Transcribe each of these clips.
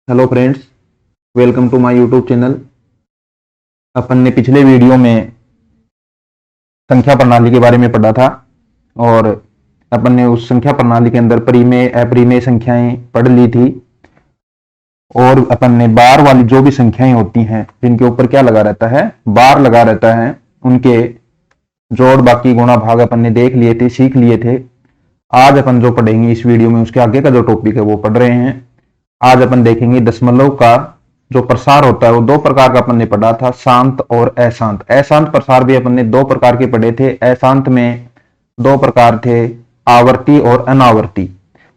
Hello friends, welcome to my YouTube channel. अपन ने पिछले वीडियो में संख्या प्रणाली के बारे में पढ़ा था और अपन ने उस संख्या प्रणाली के अंदर परिमेय अपरिमेय संख्याएं पढ़ ली थी। और अपन ने बार वाली जो भी संख्याएं होती हैं जिनके ऊपर क्या लगा रहता है, बार लगा रहता है, उनके जोड़ बाकी गुणा भाग अपन ने देख लिए थे, सीख लिए थे। आज अपन जो पढ़ेंगे इस वीडियो में उसके आगे का जो टॉपिक है वो पढ़ रहे हैं। आज अपन देखेंगे दशमलव का जो प्रसार होता है वो दो प्रकार का अपन ने पढ़ा था, शांत और अशांत। अशांत प्रसार भी अपन ने दो प्रकार के पढ़े थे। अशांत में दो प्रकार थे, आवर्ती और अनावर्ती,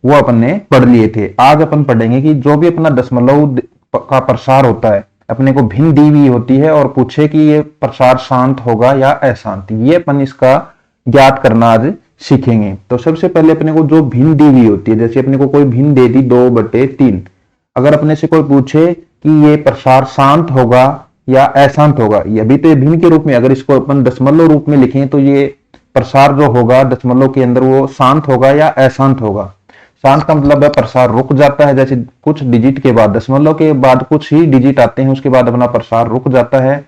वो अपन ने पढ़ लिए थे। आज अपन पढ़ेंगे कि जो भी अपना दशमलव का प्रसार होता है अपने को भिन्न दी हुई होती है और पूछे कि ये प्रसार शांत होगा या अशांत, ये अपन इसका ज्ञात करना आज सीखेंगे। तो सबसे पहले अपने को जो भिन्न दी हुई होती है, जैसे अपने को कोई भिन्न दे दी 2/3, अगर अपने से कोई पूछे कि ये प्रसार शांत होगा या अशांत होगा, ये अभी तो भिन्न के रूप में, अगर इसको अपन दशमलव रूप में लिखें तो ये प्रसार जो होगा दशमलव के अंदर वो शांत होगा या अशांत होगा। शांत का मतलब है प्रसार रुक जाता है, जैसे कुछ डिजिट के बाद, दशमलव के बाद कुछ ही डिजिट आते हैं उसके बाद अपना प्रसार रुक जाता है।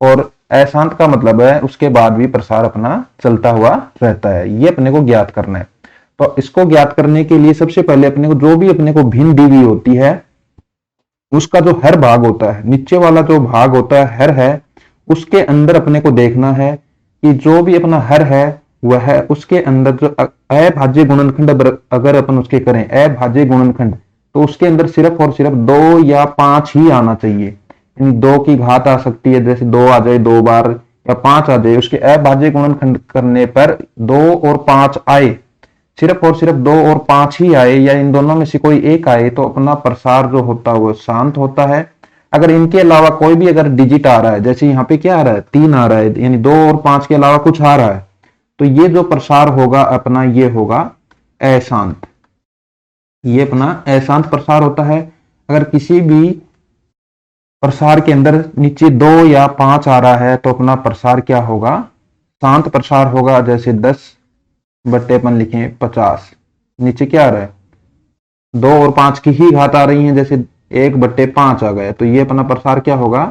और अशांत का मतलब है उसके बाद भी प्रसार अपना चलता हुआ रहता है। ये अपने को ज्ञात करना है। तो इसको ज्ञात करने के लिए सबसे पहले अपने को जो भी अपने को भिन्न दी हुई होती है उसका जो हर भाग होता है, नीचे वाला जो भाग होता है हर है, उसके अंदर अपने को देखना है कि जो भी अपना हर है वह है उसके अंदर जो अभाज्य गुणनखंड अगर अपन उसके करें अभाज्य गुणनखंड, तो उसके अंदर सिर्फ और सिर्फ 2 या 5 ही आना चाहिए। 2 की घात आ सकती है, जैसे 2 आ जाए 2 बार या 5 आ जाए, उसके अभाज्य गुणनखंड करने पर 2 और 5 आए, सिर्फ और सिर्फ 2 और 5 ही आए या इन दोनों में से कोई एक आए, तो अपना प्रसार जो होता है वो शांत होता है। अगर इनके अलावा कोई भी अगर डिजिट आ रहा है, जैसे यहाँ पे क्या आ रहा है 3 आ रहा है, यानी 2 और 5 के अलावा कुछ आ रहा है, तो ये जो प्रसार होगा अपना ये होगा अशांत। ये अपना अशांत प्रसार होता है। अगर किसी भी प्रसार के अंदर नीचे 2 या 5 आ रहा है तो अपना प्रसार क्या होगा, शांत प्रसार होगा। जैसे 10 बट्टे अपन लिखे 50, नीचे क्या आ रहा है 2 और 5 की ही घात आ रही है, जैसे 1/5 आ गया, तो ये अपना प्रसार क्या होगा,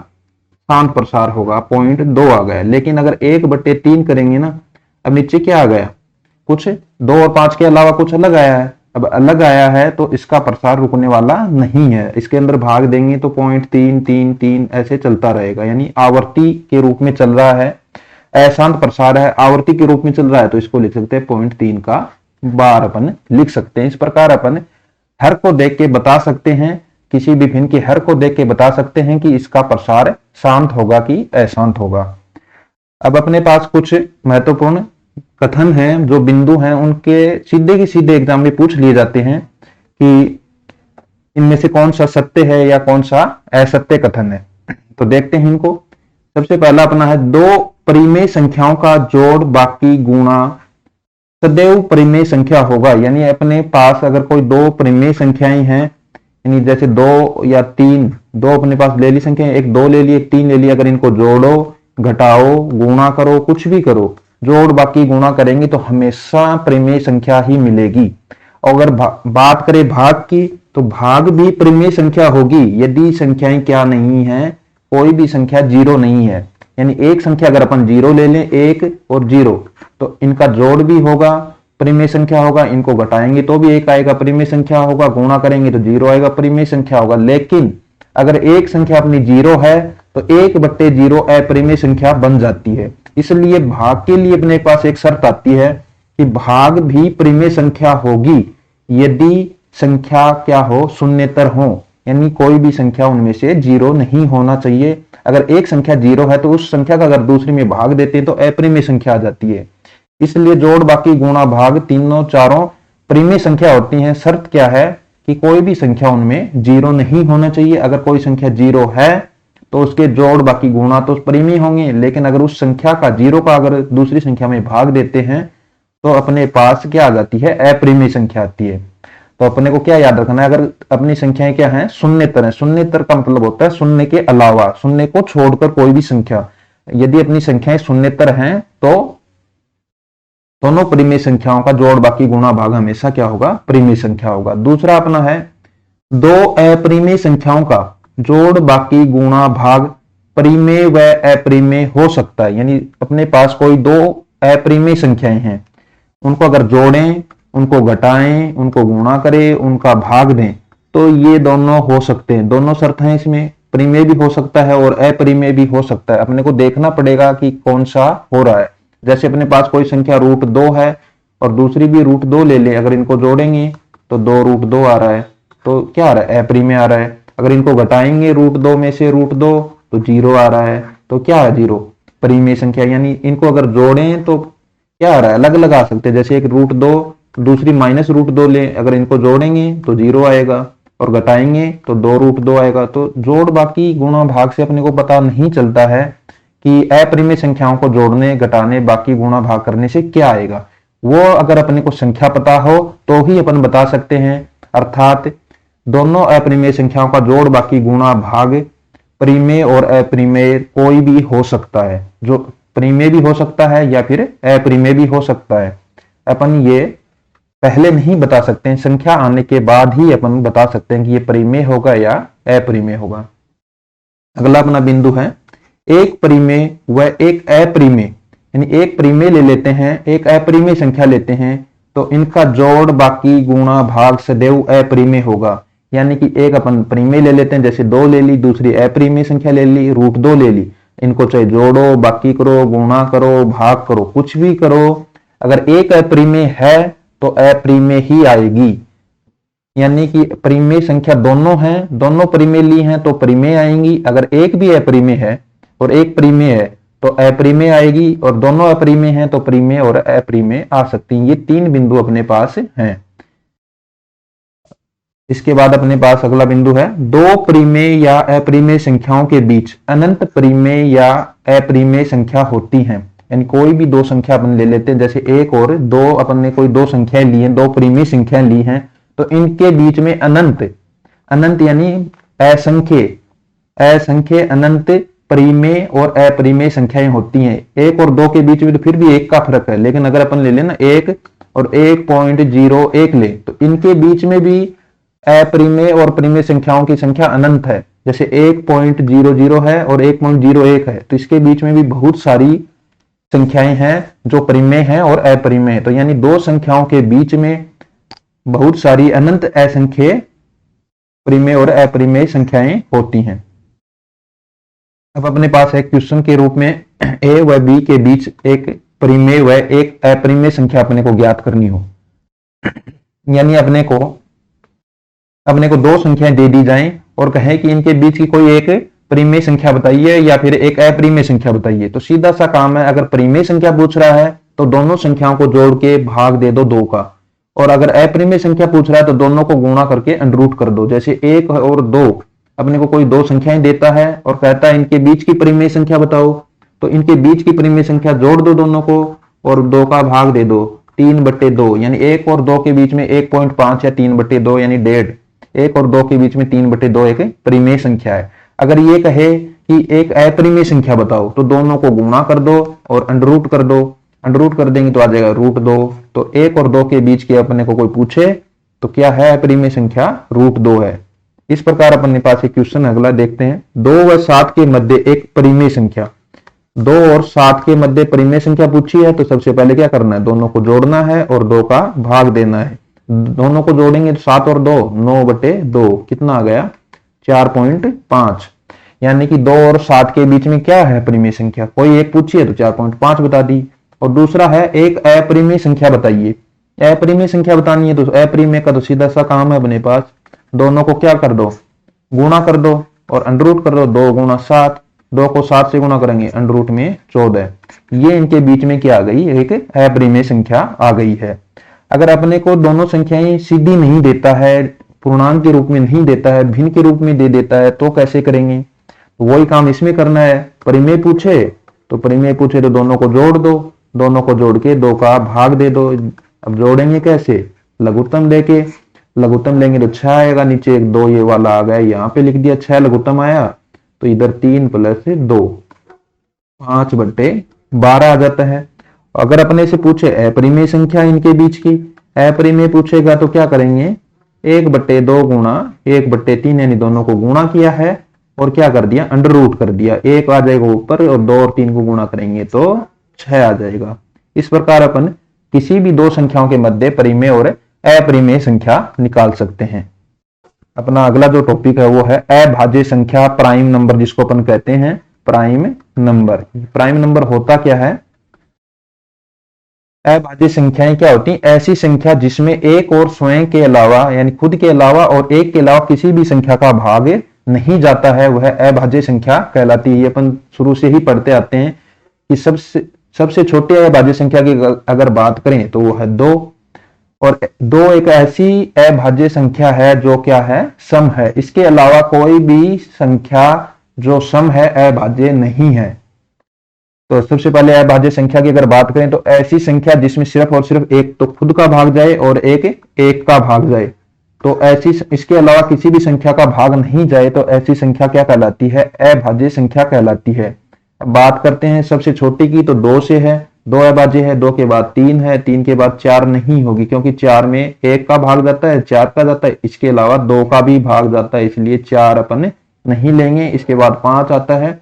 शांत प्रसार होगा, 0.2 आ गया। लेकिन अगर 1/3 करेंगे ना, अब नीचे क्या आ गया, कुछ 2 और 5 के अलावा कुछ अलग आया है। अब अलग आया है तो इसका प्रसार रुकने वाला नहीं है, इसके अंदर भाग देंगे तो 0.333 ऐसे चलता रहेगा, यानी आवर्ती के रूप में चल रहा है। अशांत प्रसार है, आवर्ती के रूप में चल रहा है, तो इसको लिख सकते हैं 0.3 का बार अपन लिख सकते हैं। इस प्रकार अपन हर को देख के बता सकते हैं, किसी भी भिन्न के हर को देख के बता सकते हैं कि इसका प्रसार शांत होगा कि अशांत होगा। अब अपने पास कुछ महत्वपूर्ण कथन हैं, जो बिंदु हैं, उनके सीधे की सीधे एग्जाम में पूछ लिए जाते हैं कि इनमें से कौन सा सत्य है या कौन सा असत्य कथन है। तो देखते हैं इनको। सबसे पहला अपना है, दो परिमेय संख्याओं का जोड़ बाकी गुणा सदैव परिमेय संख्या होगा। यानी अपने पास अगर कोई 2 परिमेय संख्याएं हैं, यानी जैसे 2 या 3, 2 अपने पास ले ली संख्या, एक 2 ले ली एक 3 ले ली, अगर इनको जोड़ो घटाओ गुणा करो कुछ भी करो, जोड़ बाकी गुणा करेंगे तो हमेशा परिमेय संख्या ही मिलेगी। और अगर बात करें भाग की, तो भाग भी परिमेय संख्या होगी यदि संख्याएं क्या नहीं है, कोई भी संख्या 0 नहीं है। यानी एक संख्या अगर अपन 0 ले लें, 1 और 0, तो इनका जोड़ भी होगा परिमेय संख्या होगा, इनको घटाएंगे तो भी 1 आएगा परिमेय संख्या होगा, गुणा करेंगे तो 0 आएगा परिमेय संख्या होगा। लेकिन अगर एक संख्या अपनी 0 है तो 1/0 अपरिमेय संख्या बन जाती है। इसलिए भाग के लिए अपने पास एक शर्त आती है कि भाग भी परिमेय संख्या होगी यदि संख्या क्या हो, शून्यतर हो, यानी कोई भी संख्या उनमें से 0 नहीं होना चाहिए। अगर एक संख्या 0 है तो उस संख्या का अगर दूसरी में भाग देते हैं तो अपरिमेय संख्या आ जाती है। इसलिए जोड़ बाकी गुणा भाग तीनों चारों परिमेय संख्या होती हैं। शर्त क्या है कि कोई भी संख्या उनमें 0 नहीं होना चाहिए। अगर कोई संख्या 0 है तो उसके जोड़ बाकी गुणा तो परिमेय होंगे, लेकिन अगर उस संख्या का 0 का अगर दूसरी संख्या में भाग देते हैं तो अपने पास क्या आ जाती है, अपरिमेय संख्या आती है। तो अपने को क्या याद रखना है, अगर अपनी संख्याएं क्या है, शून्यतर है। शून्यतर का मतलब होता है शून्य के अलावा, शून्य को छोड़कर कोई भी संख्या। यदि अपनी संख्याएं शून्यतर हैं तो दोनों परिमेय संख्याओं का जोड़ बाकी गुणा भाग हमेशा क्या होगा, परिमेय संख्या होगा। दूसरा अपना है, दो अपरिमेय संख्याओं का जोड़ बाकी गुणा भाग परिमेय व अपरिमेय हो सकता है। यानी अपने पास कोई दो अपरिमेय संख्याएं हैं, उनको अगर जोड़ें, उनको घटाएं, उनको गुणा करें, उनका भाग दें, तो ये दोनों हो सकते हैं। दोनों शर्त हैं इसमें, परिमेय भी हो सकता है और अपरिमेय भी हो सकता है। अपने को देखना पड़ेगा कि कौन सा हो रहा है। जैसे अपने पास कोई संख्या √2 है और दूसरी भी √2 ले ले, अगर इनको जोड़ेंगे तो 2√2 आ रहा है, तो क्या आ रहा है? अपरिमेय आ रहा है। अगर इनको घटाएंगे √2 में से √2 तो 0 आ रहा है, तो क्या है? 0 परिमेय संख्या। यानी इनको अगर जोड़ें तो क्या आ रहा है? अलग अलग आ सकते हैं। जैसे एक √2 दूसरी -√2 ले, अगर इनको जोड़ेंगे तो 0 आएगा और घटाएंगे तो 2√2 आएगा। तो जोड़ बाकी गुणा भाग से अपने को पता नहीं चलता है कि अपरिमेय संख्याओं को जोड़ने, घटाने, बाकी गुणा भाग करने से क्या आएगा। वो अगर अपने को संख्या पता हो तो ही अपन बता सकते हैं। अर्थात दोनों अपरिमेय संख्याओं का जोड़ बाकी गुणा भाग परिमेय और अपरिमेय कोई भी हो सकता है। जो परिमेय भी हो सकता है या फिर अपरिमेय भी हो सकता है। अपन ये पहले नहीं बता सकते हैं, संख्या आने के बाद ही अपन बता सकते हैं कि ये परिमेय होगा या अपरिमेय होगा। अगला अपना बिंदु है एक परिमेय व एक अपरिमेय। यानी एक परिमेय ले लेते हैं, एक अपरिमेय संख्या लेते हैं, तो इनका जोड़ बाकी गुणा भाग सदैव अपरिमेय होगा। यानी कि एक अपन परिमेय ले लेते हैं, जैसे 2 ले ली, दूसरी अपरिमेय संख्या ले ली, √2 ले ली। इनको चाहे जोड़ो, बाकी करो, गुणा करो, भाग करो, कुछ भी करो, अगर एक अपरिमेय है तो अपरिमेय ही आएगी। यानी कि परिमेय संख्या दोनों हैं, दोनों परिमेय ली हैं तो परिमेय आएंगी। अगर एक भी अपरिमेय है और एक परिमेय है तो अपरिमेय आएगी, और दोनों अपरिमेय हैं तो परिमेय और अपरिमेय आ सकती हैं। ये 3 बिंदु अपने पास हैं। इसके बाद अपने पास अगला बिंदु है दो परिमेय या अपरिमेय संख्याओं के बीच अनंत परिमेय या अपरिमेय संख्या होती हैं। यानी कोई भी दो संख्या अपन ले लेते हैं, जैसे 1 और 2, अपन ने कोई दो संख्याएं ली हैं, दो परिमेय संख्याएं ली हैं, तो इनके बीच में अनंत, अनंत यानी असंख्य अनंत परिमेय और अपरिमेय संख्याएं होती हैं। 1 और 2 के बीच में तो फिर भी 1 का फर्क है, लेकिन अगर अपन ले लेना 1 और 1.01 ले, तो इनके बीच में भी अपरिमेय और परिमेय संख्याओं की संख्या अनंत है। जैसे 1.00 है और 1.01 है, तो इसके बीच में भी बहुत सारी संख्याएं हैं जो परिमेय हैं और अपरिमेय। तो यानी दो संख्याओं के बीच में बहुत सारी अनंत असंख्य परिमेय और अपरिमेय संख्याएं होती हैं। अब अपने पास एक क्वेश्चन के रूप में ए व बी के बीच एक परिमेय व एक अपरिमेय संख्या अपने को ज्ञात करनी हो। यानी अपने को दो संख्याएं दे दी जाएं और कहें कि इनके बीच की कोई एक परिमेय संख्या बताइए या फिर एक अपरिमेय संख्या बताइए। तो सीधा सा काम है, अगर परिमेय संख्या पूछ रहा है तो दोनों संख्याओं को जोड़ के भाग दे दो 2 का, और अगर अपरिमेय संख्या पूछ रहा है तो दोनों को गुणा करके अंडर कर दो। जैसे 1 और 2, अपने को कोई दो संख्याएं देता है और कहता है इनके बीच की परिमेय संख्या बताओ, तो इनके बीच की परिमेय संख्या जोड़ दो दोनों को और 2 का भाग दे दो 3/2। यानी 1 और 2 के बीच में 1.5 या 3/2 यानी 1.5। 1 और 2 के बीच में 3/2 एक परिमेय संख्या है। अगर ये कहे कि एक अपरिमेय संख्या बताओ, तो दोनों को गुणा कर दो और अंडर कर दो। अंडर कर देंगे तो आ जाएगा √2। तो 1 और 2 के बीच के अपने को कोई पूछे तो क्या है? अपरिमेय संख्या √2 है। इस प्रकार अपने पास एक क्वेश्चन अगला देखते हैं। 2 व 7 के मध्य एक परिमेय संख्या, 2 और 7 के मध्य परिमेय संख्या पूछी है, तो सबसे पहले क्या करना है? दोनों को जोड़ना है और 2 का भाग देना है। दोनों को जोड़ेंगे तो 7 और 2 9/2 कितना आ गया? 4.5। यानी कि 2 और 7 के बीच में क्या है परिमेय संख्या? कोई एक पूछी है तो 4.5 बता दी। और दूसरा है एक अपरिमेय संख्या बताइए। अपरिमेय संख्या बतानी है तो अपरिमेय का तो सीधा सा काम है अपने पास, दोनों को क्या कर दो? गुणा कर दो और अंडर कर दो। 2 गुणा 7, 2 को 7 से गुणा करेंगे अंडर में 14। ये इनके बीच में क्या आ गई? एक अपरिमेय संख्या आ गई है। अगर अपने को दोनों संख्याएं सीधी नहीं देता है, पूर्णांक के रूप में नहीं देता है, भिन्न के रूप में दे देता है, तो कैसे करेंगे? तो वही काम इसमें करना है। परिमेय पूछे तो दोनों को जोड़ दो, दोनों को जोड़ के 2 का भाग दे दो। अब जोड़ेंगे कैसे? लघुत्तम लेके, लघुत्तम लेंगे तो 6 आएगा, नीचे 1 2 ये वाला आ गया, यहाँ पे लिख दिया 6 लघुत्तम आया, तो इधर 3 + 2 5/12 आ जाता है। अगर अपने से पूछे अपरिमेय संख्या इनके बीच की, अपरिमेय पूछेगा तो क्या करेंगे? 1/2 गुणा 1/3 यानी दोनों को गुणा किया है और क्या कर दिया, अंडर रूट कर दिया। 1 आ जाएगा ऊपर और 2 और 3 को गुणा करेंगे तो 6 आ जाएगा। इस प्रकार अपन किसी भी दो संख्याओं के मध्य परिमेय और अपरिमेय संख्या निकाल सकते हैं। अपना अगला जो टॉपिक है वो है अभाज्य संख्या, प्राइम नंबर जिसको अपन कहते हैं प्राइम नंबर। प्राइम नंबर होता क्या है? अभाज्य संख्याएं क्या होती हैं? ऐसी संख्या जिसमें एक और स्वयं के अलावा यानी खुद के अलावा और एक के अलावा किसी भी संख्या का भाग नहीं जाता है, वह अभाज्य संख्या कहलाती है। ये अपन शुरू से ही पढ़ते आते हैं कि सबसे छोटी अभाज्य संख्या की अगर बात करें तो वो है 2, और 2 एक ऐसी अभाज्य संख्या है जो क्या है, सम है। इसके अलावा कोई भी संख्या जो सम है अभाज्य नहीं है। तो सबसे पहले अभाज्य संख्या की अगर बात करें तो ऐसी संख्या जिसमें सिर्फ और सिर्फ एक तो खुद का भाग जाए और एक का भाग जाए। तो ऐसी, इसके अलावा किसी भी संख्या का भाग नहीं जाए तो ऐसी संख्या क्या कहलाती है? अभाज्य संख्या कहलाती है। अब बात करते हैं सबसे छोटी की, तो 2 से है। 2 अभाज्य है, 2 के बाद 3 है, 3 के बाद 4 नहीं होगी क्योंकि 4 में 1 का भाग जाता है, 4 का जाता है, इसके अलावा 2 का भी भाग जाता है, इसलिए 4 अपन नहीं लेंगे। इसके बाद 5 आता है,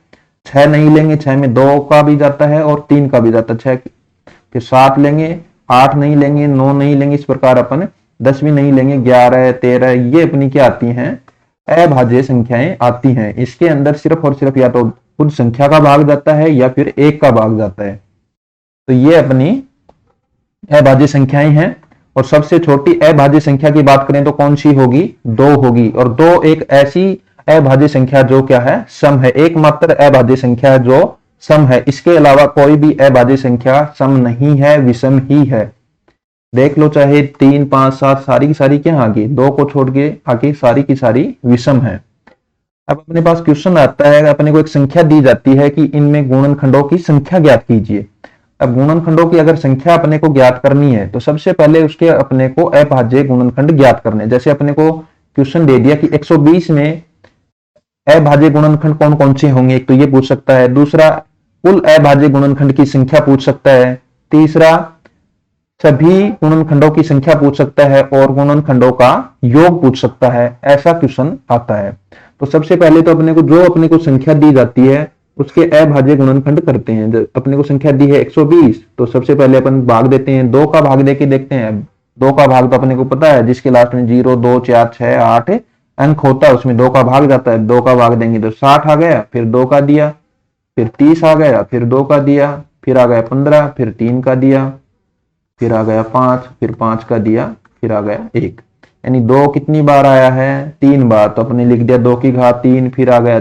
6 नहीं लेंगे, 6 में 2 का भी जाता है और 3 का भी जाता है, 6 फिर 7 लेंगे, 8 नहीं लेंगे, 9 नहीं लेंगे, इस प्रकार अपन 10 भी नहीं लेंगे, 11, 13 ये अपनी क्या आती हैं? अभाज्य संख्याएं आती हैं। इसके अंदर सिर्फ और सिर्फ या तो खुद संख्या का भाग जाता है या फिर एक का भाग जाता है। तो ये अपनी अभाज्य संख्याएं हैं। और सबसे छोटी अभाज्य संख्या की बात करें तो कौन सी होगी? 2 होगी। और 2 एक ऐसी अभाज्य संख्या जो क्या है, सम है। एकमात्र अभाज्य संख्या जो सम है, इसके अलावा कोई भी अभाज्य संख्या सम नहीं है, विषम ही है। देख लो, चाहे 3, 5, 7 सारी की सारी क्या आ गई, 2 को छोड़ के आगे सारी की सारी विषम है। अब अपने पास क्वेश्चन आता है, अपने को एक संख्या दी जाती है कि इनमें गुणनखंडों की संख्या ज्ञात कीजिए। अब गुणनखंडों की अगर संख्या अपने को ज्ञात करनी है तो सबसे पहले उसके अपने को अभाज्य गुणनखंड ज्ञात करने। जैसे अपने को क्वेश्चन दे दिया कि 120 में अभाज्य गुणनखंड कौन कौन से होंगे, एक तो ये पूछ सकता है। दूसरा, कुल अभाज्य गुणनखंड की संख्या पूछ सकता है। तीसरा, सभी गुणनखंडों की संख्या पूछ सकता है और गुणनखंडों का योग पूछ सकता है। ऐसा क्वेश्चन आता है। तो सबसे पहले तो अपने को संख्या दी जाती है उसके अभाज्य गुणनखंड करते हैं। जब अपने को संख्या दी है 120 तो सबसे पहले अपन भाग देते हैं, 2 का भाग देके देखते हैं। 2 का भाग तो अपने को पता है, जिसके लास्ट में 0, 2, 4, 6, 8 अंक होता है उसमें 2 का भाग जाता है। 2 का भाग देंगे तो 60 आ गया, फिर 2 का दिया, फिर 30 आ गया, फिर 2 का दिया, फिर आ गया 15, फिर 3 का दिया, फिर आ गया 5, फिर 5 का दिया, फिर आ गया 1। यानी 2 कितनी बार आया है? 3 बार। तो अपने लिख दिया 2 की घात 3, फिर आ गया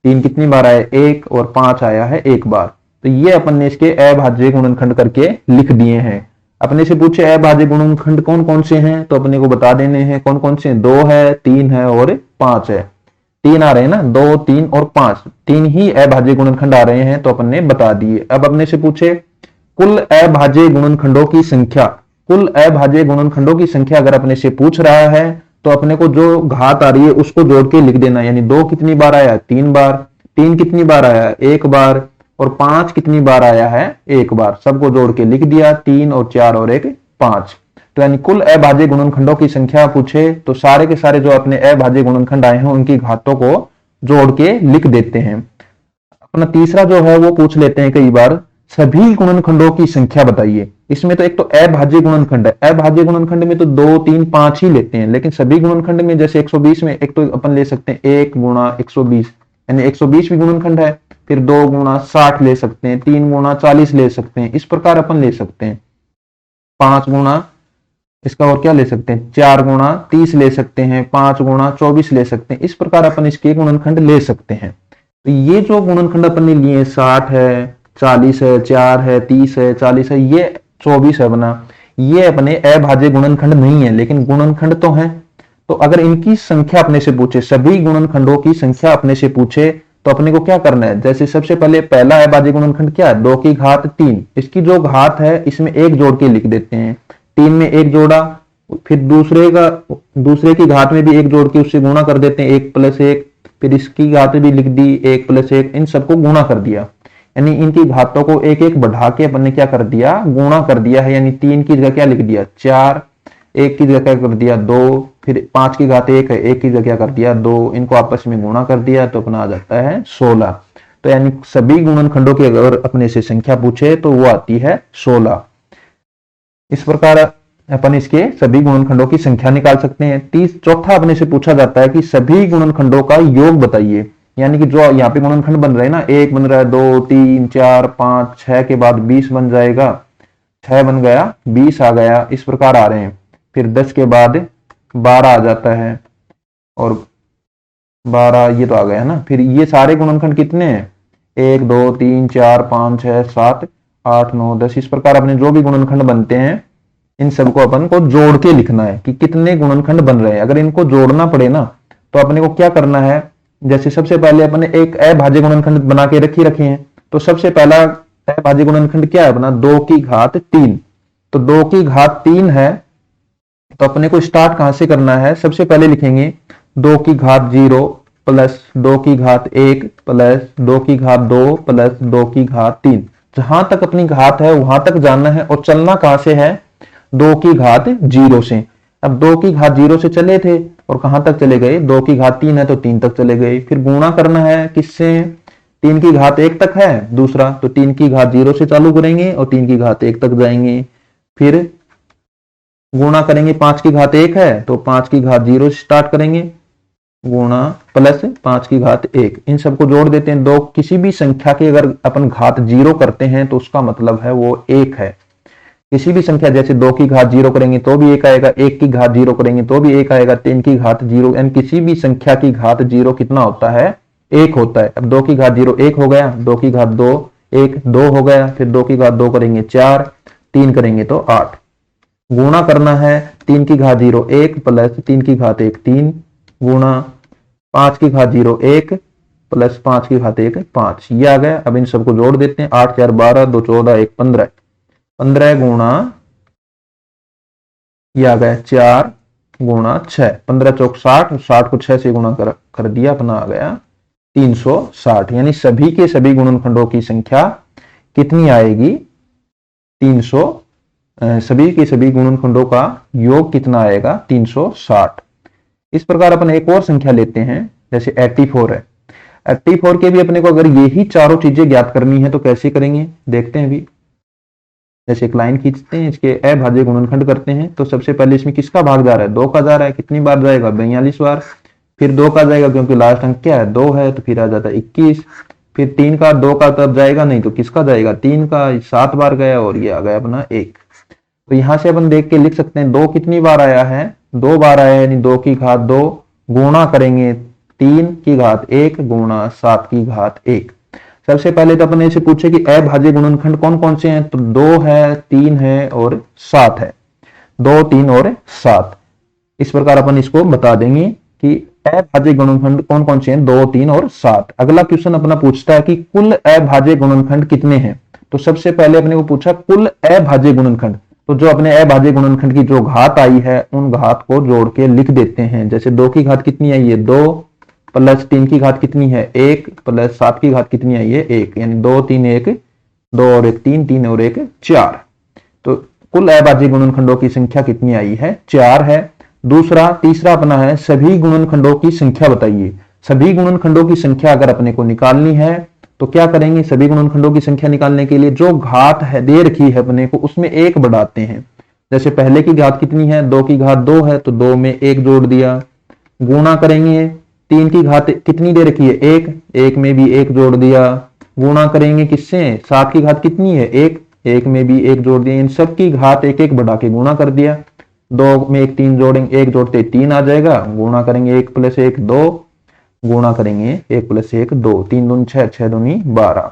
3 कितनी बार आया? 1, और 5 आया है 1 बार। तो ये अपन ने इसके अभाज्य गुणनखंड करके लिख दिए हैं। अपने से पूछे अभाज्य गुणनखंड कौन कौन से हैं तो अपने को बता देने हैं कौन कौन से। 2 है, 3 है और 5 है। 3 आ रहे हैं ना, 2, 3 और 5, 3 ही अभाज्य गुणनखंड आ रहे हैं तो अपन ने बता दिए। अब अपने से पूछे कुल अभाज्य गुणनखंडों की संख्या। कुल अभाज्य गुणनखंडों की संख्या अगर अपने से पूछ रहा है तो अपने को जो घात आ रही है उसको जोड़ के लिख देना। यानी 2 कितनी बार आया? 3 बार। 3 कितनी बार आया? 1 बार। और 5 कितनी बार आया है? 1 बार। सबको जोड़ के लिख दिया, 3 और 4 और 1 5। तो यानी कुल अभाज्य गुणनखंडों की संख्या पूछे तो सारे के सारे जो अपने अभाज्य गुणनखंड आए हैं उनकी घातों को जोड़ के लिख देते हैं। अपना तीसरा जो है वो पूछ लेते हैं कई बार, सभी गुणनखंडों की संख्या बताइए। इसमें तो एक तो अभाज्य गुणनखंड है, अभाज्य गुणनखंड में तो 2, 3, 5 ही लेते हैं, लेकिन सभी गुणनखंड में जैसे 120 में एक तो अपन ले सकते हैं 1 गुणा 120, यानी 120 भी गुणनखंड है। फिर 2 गुणा 60 ले सकते हैं, 3 गुणा 40 ले सकते हैं, इस प्रकार अपन ले सकते हैं। 5 गुणा इसका और क्या ले सकते हैं? 4 गुणा 30 ले सकते हैं, 5 गुणा 24 ले सकते हैं। इस प्रकार अपन इसके गुणनखंड ले सकते हैं। तो ये जो गुणनखंड अपन ने लिए 60 है, 40 है, 4 है, 30 है, 40 है, ये 24 है बना, ये अपने अभाज्य गुणनखंड नहीं है लेकिन गुणनखंड तो है। तो अगर इनकी संख्या अपने से पूछे, सभी गुणनखंडों की संख्या अपने से पूछे तो अपने को क्या करना है? जैसे सबसे पहले पहला अभाज्य गुणनखंड क्या है? 2 की घात 3। इसकी जो घात है इसमें 1 जोड़ के लिख देते हैं। 3 में 1 जोड़ा, फिर दूसरे की घात में भी 1 जोड़ के उससे गुणा कर देते हैं, 1 + 1। फिर इसकी घात भी लिख दी 1 + 1, इन सबको गुणा कर दिया। यानी इनकी घातों को एक एक बढ़ा के अपन ने क्या कर दिया? गुणा कर दिया है। यानी 3 की जगह क्या लिख दिया? 4, 1 की जगह क्या कर दिया? 2, फिर 5 की घात 1 है, 1 की जगह कर दिया 2, इनको आपस में गुणा कर दिया तो अपना आ जाता है 16। तो यानी सभी गुणनखंडों की अगर अपने से संख्या पूछे तो वो आती है 16। इस प्रकार अपन इसके सभी गुणनखंडों की संख्या निकाल सकते हैं। चौथा अपने से पूछा जाता है कि सभी गुणनखंडों का योग बताइए। यानी कि जो यहाँ पे गुणनखंड बन रहे हैं ना, 1 बन रहा है, 2 3 4 5 6 के बाद 20 बन जाएगा, 6 बन गया, 20 आ गया, इस प्रकार आ रहे हैं। फिर 10 के बाद 12 आ जाता है और 12 ये तो आ गया ना। फिर ये सारे गुणनखंड कितने हैं, 1 2 3 4 5 6 7 8 9 10। इस प्रकार अपने जो भी गुणनखंड बनते हैं इन सबको अपन को जोड़ के लिखना है कि कितने गुणनखंड बन रहे हैं। अगर इनको जोड़ना पड़े ना तो अपने को क्या करना है, जैसे सबसे पहले अपने एक अभाज्य गुणनखंड बना के रखे हैं। तो सबसे पहला अभाज्य गुणनखंड क्या है अपना, 2 की घात 3। तो 2 की घात 3 है, तो अपने को स्टार्ट कहां से करना है, सबसे पहले लिखेंगे 2 की घात 0 प्लस 2 की घात 1 प्लस 2 की घात 2 प्लस 2 की घात 3। जहां तक अपनी घात है वहां तक जाना है और चलना कहां से है, 2 की घात 0 से। अब 2 की घात 0 से चले थे और कहां तक चले गए, 2 की घात 3 है तो 3 तक चले गए। फिर गुणा करना है किससे, 3 की घात 1 तक है दूसरा, तो 3 की घात 0 से चालू करेंगे और 3 की घात 1 तक जाएंगे। फिर गुणा करेंगे, 5 की घात 1 है तो 5 की घात 0 से स्टार्ट करेंगे, गुणा प्लस 5 की घात 1। इन सबको जोड़ देते हैं। दो किसी भी संख्या की अगर अपन घात 0 करते हैं तो उसका मतलब है वो 1 है। किसी भी संख्या, जैसे 2 की घात 0 करेंगे तो भी 1 आएगा, 1 की घात 0 करेंगे तो भी 1 आएगा, 3 की घात 0, यानी किसी भी संख्या की घात 0 कितना होता है, 1 होता है। अब 2 की घात 0 1 हो गया, 2 की घात 2 1 2 हो गया, फिर 2 की घात 2 करेंगे 4, 3 करेंगे तो 8। गुणा करना है, 3 की घात 0 1 प्लस 3 की घात 1 3 गुणा 5 की घात 0 1 प्लस 5 की घात 1 5, ये आ गया। अब इन सबको जोड़ देते हैं, 8 4 12 2 14 1 15, 15 गुणा ये आ गया 4 गुणा 6, 15 चौक 60, 60 को 6 से गुणा कर दिया, अपना आ गया 360। यानी सभी के सभी गुणनखंडों की संख्या कितनी आएगी, 300। सभी के सभी गुणनखंडों का योग कितना आएगा, 360। इस प्रकार अपन एक और संख्या लेते हैं, जैसे 84 है। 84 के भी अपने को अगर यही चारों चीजें ज्ञात करनी है तो कैसे करेंगे, देखते हैं अभी। जैसे एक लाइन खींचते हैं, इसके अभाज्य गुणनखंड करते हैं। तो सबसे पहले इसमें किसका भाग जा रहा है, 2 का जा रहा है, कितनी बार जाएगा, 42 बार। फिर 2 का जाएगा क्योंकि लास्ट अंक क्या है, 2 है, तो फिर आ जाता है 21। फिर 3 का, 2 का तब जाएगा नहीं तो किसका जाएगा, 3 का, 7 बार गया और ये आ गया अपना 1। तो यहां से अपन देख के लिख सकते हैं 2 कितनी बार आया है, 2 बार आया है, यानी 2 की घात 2 गुणा करेंगे 3 की घात 1 गुणा 7 की घात 1। सबसे पहले तो अपने से पूछे कि अभाज्य गुणनखंड कौन कौन से हैं, तो 2 है, 3 है और 7 है, 2 3 और 7। इस प्रकार अपन इसको बता देंगे कि अभाज्य गुणनखंड कौन कौन से हैं, 2 3 और 7। अगला क्वेश्चन अपना पूछता है कि कुल अभाज्य गुणनखंड कितने हैं। तो सबसे पहले अपने को पूछा कुल अभाज्य गुणनखंड, तो जो अपने अभाज्य गुणनखंड की जो घात आई है उन घात को जोड़ के लिख देते हैं। जैसे 2 की घात कितनी आई है, 2 प्लस 3 की घात कितनी है, 1 प्लस 7 की घात कितनी आई है, 1, यानी 2 3 1 2 और 1 3 3 और 1 4। तो कुल अभाज्य गुणनखंडों की संख्या कितनी आई है, 4 है। तीसरा अपना है सभी गुणनखंडों की संख्या बताइए। सभी गुणनखंडों की संख्या अगर अपने को निकालनी है तो क्या करेंगे, सभी गुणनखंडों की संख्या निकालने के लिए जो घात है दे रखी है अपने को उसमें 1 बढ़ाते हैं। जैसे पहले की घात कितनी है, 2 की घात 2 है तो 2 में 1 जोड़ दिया। गुणा करेंगे, 3 की घात कितनी दे रखी है, 1, 1 में भी 1 जोड़ दिया। गुणा करेंगे किससे, 7 की घात कितनी है, 1, 1 में भी 1 जोड़ दिया। इन सब की घात 1 1 बढ़ा के गुणा कर दिया। 2 में 1 3 जोड़ेंगे, 1 जोड़ते 3 आ जाएगा। गुणा करेंगे 1 प्लस 1 2, गुणा करेंगे 1 प्लस 1 2, 3 दूनी 6 6 दूनी 12।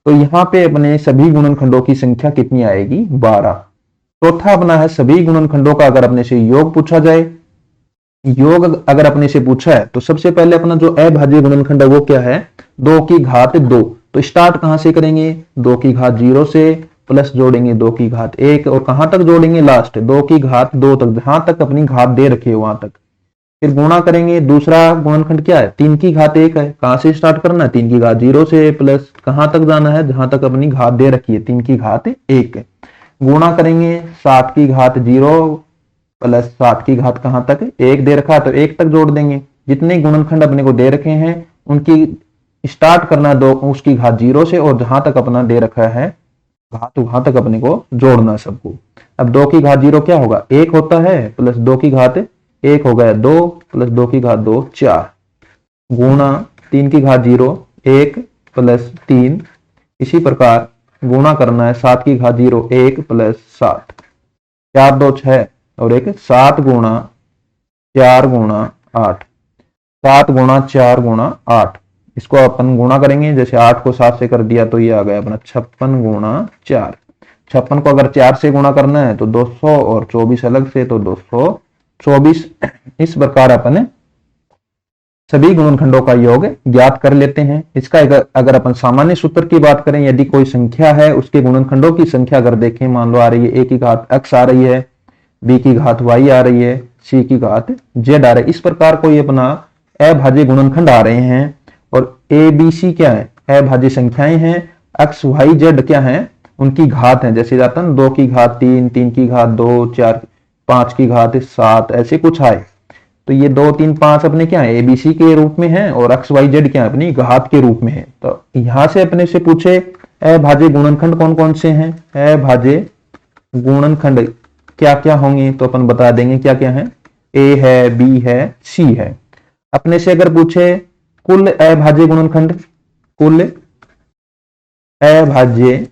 तो यहाँ पे अपने सभी गुणनखंडों की संख्या कितनी आएगी, 12। चौथा अपना है सभी गुणनखंडों का अगर अपने से योग पूछा जाए। योग अगर अपने से पूछा है तो सबसे पहले अपना जो अभाज्य गुणनखंड है वो क्या है, 2 की घात 2। तो स्टार्ट कहां से करेंगे, 2 की घात 0 से प्लस जोड़ेंगे 2 की घात 1 और कहां तक जोड़ेंगे, लास्ट 2 की घात 2 तक, जहां तक अपनी घात दे रखी है वहां तक। फिर गुणा करेंगे, दूसरा गुणनखंड क्या है, 3 की घात 1 है, कहां से स्टार्ट करना है, 3 की घात 0 से प्लस कहां तक जाना है, जहां तक अपनी घात दे रखी है 3 की घात 1। गुणा करेंगे 7 की घात 0 प्लस 7 की घात कहां तक, 1 दे रखा है तो 1 तक जोड़ देंगे। जितने गुणनखंड अपने को दे रखे हैं उनकी स्टार्ट करना दो उसकी घात 0 से, और जहां तक अपना दे रखा है घात वहां तक अपने को जोड़ना सबको। अब 2 की घात 0 क्या होगा, 1 होता है, प्लस 2 की घात 1 हो गया 2, प्लस 2 की घात 2 4, गुणा 3 की घात 0 1 प्लस 3, इसी प्रकार गुणा करना है 7 की घात 0 1 प्लस 7, 4 2 6 और 1 7 गुणा 4 गुणा 8, 7 गुणा 4 गुणा 8, इसको अपन गुणा करेंगे, जैसे 8 को 7 से कर दिया तो ये आ गया अपना 56 गुणा 4। 56 को अगर 4 से गुणा करना है तो 200 और 24 अलग से तो 224। इस प्रकार अपन सभी गुणनखंडों का योग ज्ञात कर लेते हैं। इसका अगर अपन सामान्य सूत्र की बात करें, यदि कोई संख्या है उसके गुणनखंडों की संख्या अगर देखें, मान लो आ रही है a की घात x आ रही है, b की घात y आ रही है, c की घात z आ रही है, इस प्रकार कोई अपना अभाज्य गुणनखंड आ रहे हैं और a b c क्या है अभाज्य संख्याएं हैं, x y z क्या है उनकी घात है, जैसे जाता है 2 की घात 3, 3 की घात 2, 4 5 की घात 7, ऐसे कुछ आए। तो ये 2 3 5 अपने क्या है एबीसी के रूप में है और एक्स वाई जेड क्या है अपनी घात के रूप में है। तो यहां से अपने से पूछे अभाज्य गुणनखंड कौन कौन से हैं, अभाज्य गुणनखंड क्या क्या होंगे, तो अपन बता देंगे क्या क्या है, ए है, बी है, सी है। अपने से अगर पूछे कुल अभाज्य गुणनखंड, कुल अभाज्य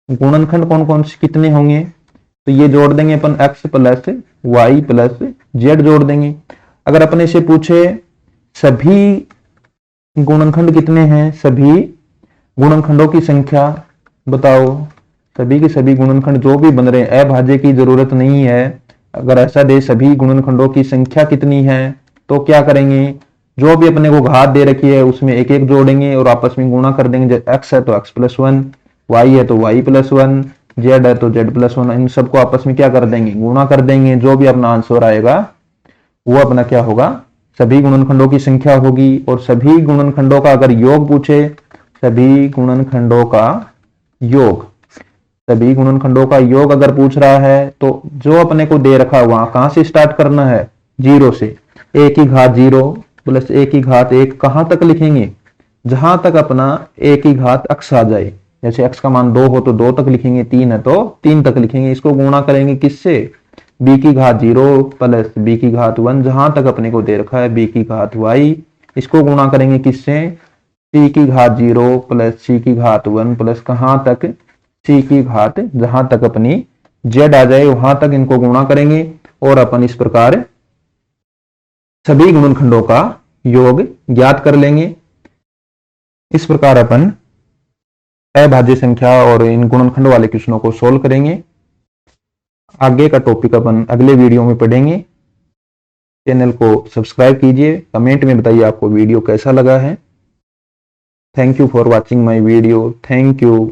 गुणनखंड कौन कौन से कितने होंगे, तो ये जोड़ देंगे अपन x plus y plus z जोड़ देंगे। अगर अपने से पूछे सभी गुणनखंड कितने हैं, सभी गुणनखंडों की संख्या बताओ, सभी के सभी गुणनखंड जो भी बन रहे हैं अभाज्य की जरूरत नहीं है। अगर ऐसा दे सभी गुणनखंडों की संख्या कितनी है तो क्या करेंगे, जो भी अपने को घात दे रखी है उसमें एक एक जोड़ेंगे और आपस में गुणा कर देंगे। x है तो x प्लस 1, y है तो y प्लस 1, जेड है तो जेड प्लस 1, इन सबको आपस में क्या कर देंगे गुणा कर देंगे। जो भी अपना आंसर आएगा वो अपना क्या होगा सभी गुणनखंडों की संख्या होगी। और सभी गुणनखंडों का अगर योग पूछे, सभी गुणनखंडों का योग, सभी गुणनखंडों का योग अगर पूछ रहा है तो जो अपने को दे रखा वहां कहां से स्टार्ट करना है, 0 से। a की घात 0 प्लस a की घात 1 कहां तक लिखेंगे, जहां तक अपना a की घात x आ जाए, जैसे x का मान 2 हो तो 2 तक लिखेंगे, 3 है तो 3 तक लिखेंगे। इसको गुणा करेंगे किससे, b की घात 0 प्लस b की घात 1, जहां तक अपने को दे रखा है b की घात y, इसको गुणा करेंगे किससे, c की घात 0 प्लस c की घात 1 प्लस कहां तक c की घात, जहां तक अपनी z आ जाए वहां तक इनको गुणा करेंगे और अपन इस प्रकार सभी गुणनखंडों का योग ज्ञात कर लेंगे। इस प्रकार अपन अभाज्य संख्या और इन गुणनखंड वाले क्वेश्चनों को सोल्व करेंगे। आगे का टॉपिक अपन अगले वीडियो में पढ़ेंगे। चैनल को सब्सक्राइब कीजिए, कमेंट में बताइए आपको वीडियो कैसा लगा है। Thank you for watching my video, thank you.